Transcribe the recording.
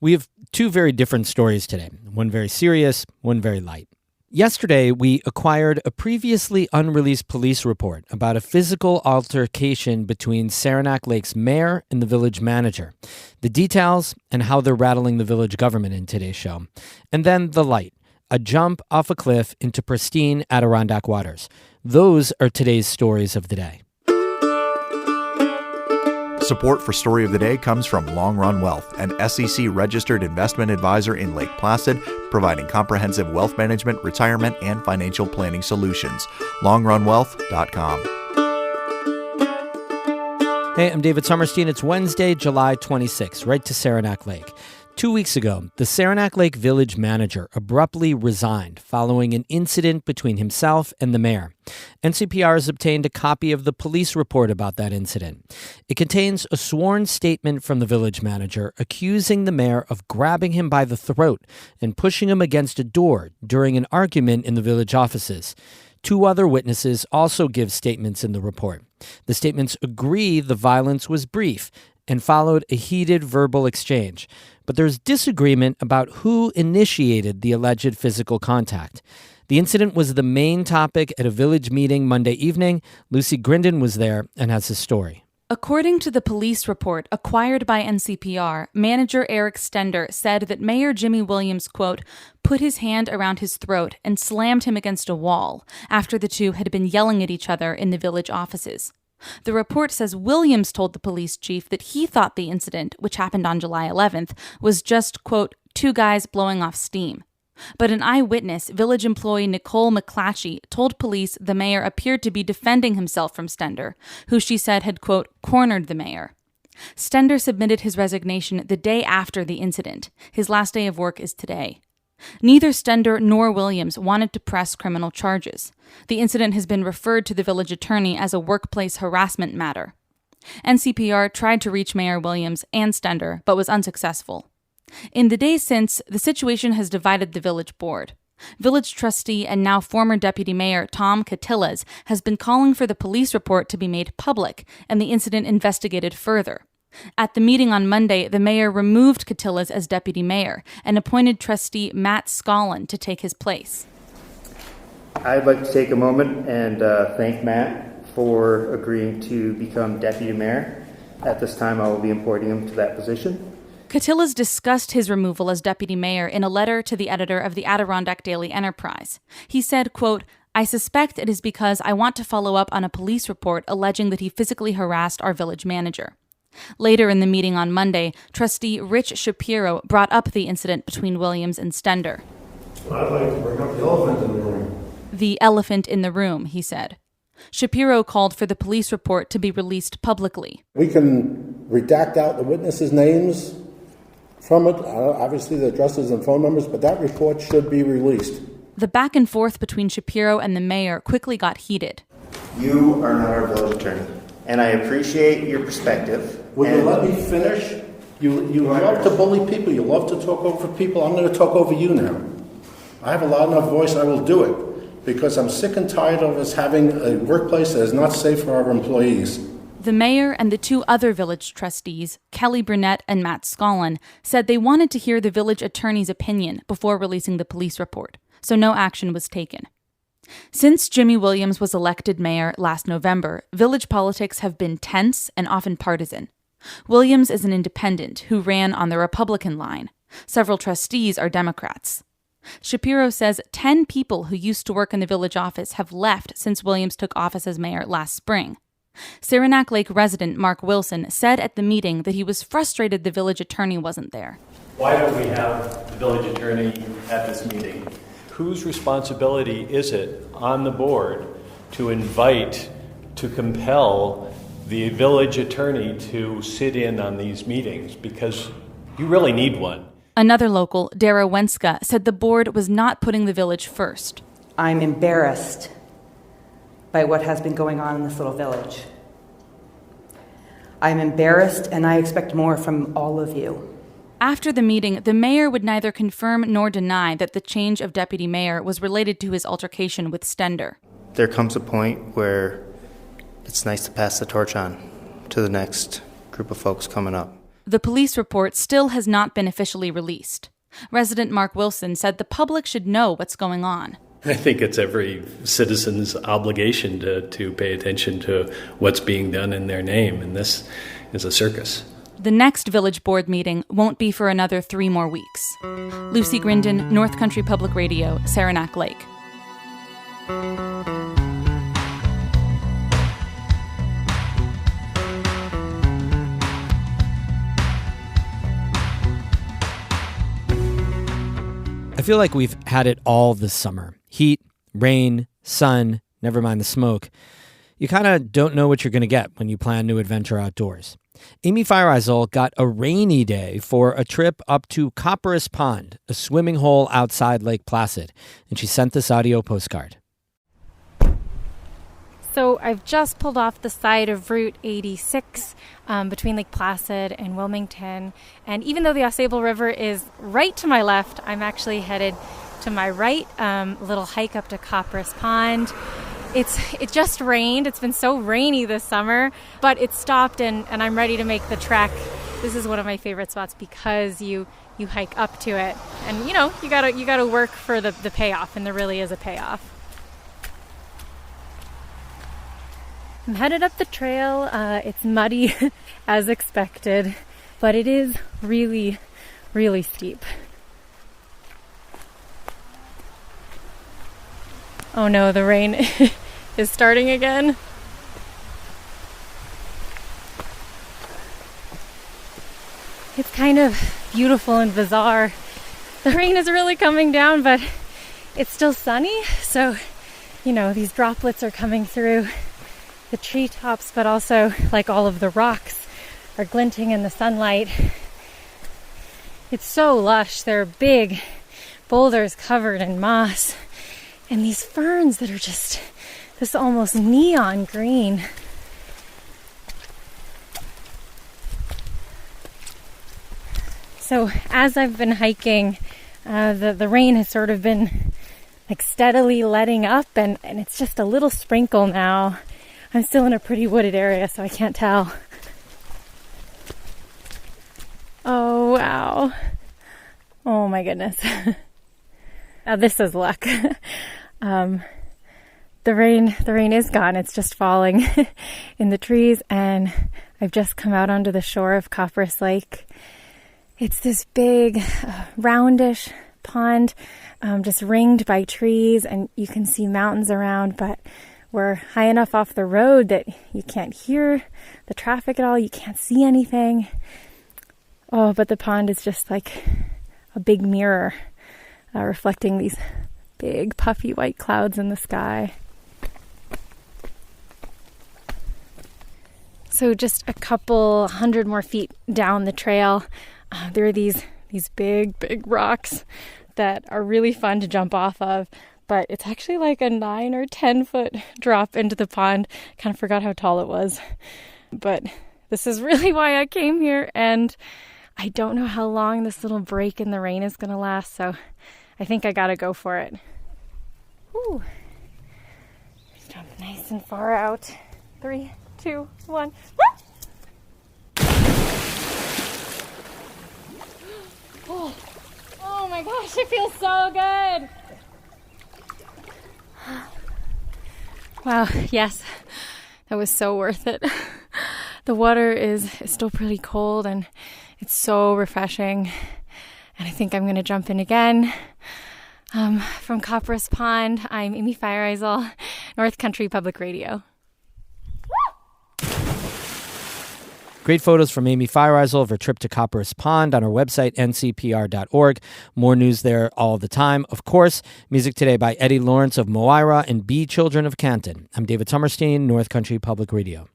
We have two very different stories today, one very serious, one very light. Yesterday, we acquired a previously unreleased police report about a physical altercation between Saranac Lake's mayor and the village manager. The details and how they're rattling the village government in today's show. And then the light, a jump off a cliff into pristine Adirondack waters. Those are today's stories of the day. Support for Story of the Day comes from Long Run Wealth, an SEC-registered investment advisor in Lake Placid, providing comprehensive wealth management, retirement, and financial planning solutions. LongRunWealth.com. Hey, I'm David Sommerstein. It's Wednesday, July 26th, right to Saranac Lake. 2 weeks ago, the Saranac Lake village manager abruptly resigned following an incident between himself and the mayor. NCPR has obtained a copy of the police report about that incident. It contains a sworn statement from the village manager accusing the mayor of grabbing him by the throat and pushing him against a door during an argument in the village offices. Two other witnesses also give statements in the report. The statements agree the violence was brief and followed a heated verbal exchange. But there's disagreement about who initiated the alleged physical contact. The incident was the main topic at a village meeting Monday evening. Lucy Grindon was there and has his story. According to the police report acquired by NCPR, manager Eric Stender said that Mayor Jimmy Williams, quote, put his hand around his throat and slammed him against a wall after the two had been yelling at each other in the village offices. The report says Williams told the police chief that he thought the incident, which happened on July 11th, was just, quote, two guys blowing off steam. But an eyewitness, village employee Nicole McClatchy, told police the mayor appeared to be defending himself from Stender, who she said had, quote, cornered the mayor. Stender submitted his resignation the day after the incident. His last day of work is today. Neither Stender nor Williams wanted to press criminal charges. The incident has been referred to the village attorney as a workplace harassment matter. NCPR tried to reach Mayor Williams and Stender, but was unsuccessful. In the days since, the situation has divided the village board. Village trustee and now former deputy mayor Tom Copperas has been calling for the police report to be made public and the incident investigated further. At the meeting on Monday, the mayor removed Copperas as deputy mayor and appointed trustee Matt Scollin to take his place. I'd like to take a moment and thank Matt for agreeing to become deputy mayor. At this time, I will be appointing him to that position. Copperas discussed his removal as deputy mayor in a letter to the editor of the Adirondack Daily Enterprise. He said, quote, I suspect it is because I want to follow up on a police report alleging that he physically harassed our village manager. Later in the meeting on Monday, trustee Rich Shapiro brought up the incident between Williams and Stender. I'd like to bring up the elephant in the room. The elephant in the room, he said. Shapiro called for the police report to be released publicly. We can redact out the witnesses' names from it, obviously the addresses and phone numbers, but that report should be released. The back and forth between Shapiro and the mayor quickly got heated. You are not our village attorney, and I appreciate your perspective. Will you let me finish? You love to bully people. You love to talk over people. I'm going to talk over you now. I have a loud enough voice. I will do it because I'm sick and tired of us having a workplace that is not safe for our employees. The mayor and the two other village trustees, Kelly Burnett and Matt Scollin, said they wanted to hear the village attorney's opinion before releasing the police report, so no action was taken. Since Jimmy Williams was elected mayor last November, village politics have been tense and often partisan. Williams is an independent who ran on the Republican line. Several trustees are Democrats. Shapiro says 10 people who used to work in the village office have left since Williams took office as mayor last spring. Saranac Lake resident Mark Wilson said at the meeting that he was frustrated the village attorney wasn't there. Why don't we have the village attorney at this meeting? Whose responsibility is it on the board to invite, to compel the village attorney to sit in on these meetings? Because you really need one. Another local, Dara Wenska, said the board was not putting the village first. I'm embarrassed by what has been going on in this little village. I'm embarrassed, and I expect more from all of you. After the meeting, the mayor would neither confirm nor deny that the change of deputy mayor was related to his altercation with Stender. There comes a point where it's nice to pass the torch on to the next group of folks coming up. the police report still has not been officially released. Resident Mark Wilson said the public should know what's going on. I think it's every citizen's obligation to pay attention to what's being done in their name, and this is a circus. The next village board meeting won't be for another 3 more weeks. Lucy Grindon, North Country Public Radio, Saranac Lake. I feel like we've had it all this summer. Heat, rain, sun, never mind the smoke. You kind of don't know what you're going to get when you plan to adventure outdoors. Amy Feiereisel got a rainy day for a trip up to Copperas Pond, a swimming hole outside Lake Placid, and she sent this audio postcard. So I've just pulled off the side of Route 86 between Lake Placid and Wilmington. And even though the Ausable River is right to my left, I'm actually headed to my right, a little hike up to Copperas Pond. It just rained. It's been so rainy this summer, but it stopped and I'm ready to make the trek. This is one of my favorite spots because you hike up to it. And you gotta work for the payoff, and there really is a payoff. I'm headed up the trail. It's muddy as expected, but it is really, really steep. Oh no, the rain is starting again. It's kind of beautiful and bizarre. The rain is really coming down, but it's still sunny. So, these droplets are coming through the treetops, but also like all of the rocks are glinting in the sunlight. It's so lush. There are big boulders covered in moss and these ferns that are just this almost neon green. So as I've been hiking, the rain has sort of been like steadily letting up, and it's just a little sprinkle now. I'm still in a pretty wooded area, so I can't tell. Oh, wow. Oh, my goodness. Now, this is luck. The rain is gone. It's just falling in the trees, and I've just come out onto the shore of Copperas Lake. It's this big, roundish pond, just ringed by trees, and you can see mountains around, but we're high enough off the road that you can't hear the traffic at all. You can't see anything. Oh, but the pond is just like a big mirror, reflecting these big puffy white clouds in the sky. So just a couple 100 more feet down the trail, there are these big rocks that are really fun to jump off of. But it's actually like a 9 or 10 foot drop into the pond. Kind of forgot how tall it was. But this is really why I came here. And I don't know how long this little break in the rain is going to last. So I think I got to go for it. Ooh. Jump nice and far out. 3, 2, 1. Oh my gosh, it feels so good. Wow, yes, that was so worth it. The water is still pretty cold and it's so refreshing. And I think I'm going to jump in again. From Copperas Pond, I'm Amy Feiereisel, North Country Public Radio. Great photos from Amy Feiereisel of her trip to Copperas Pond on her website, ncpr.org. More news there all the time. Of course, music today by Eddie Lawrence of Moira and B Children of Canton. I'm David Sommerstein, North Country Public Radio.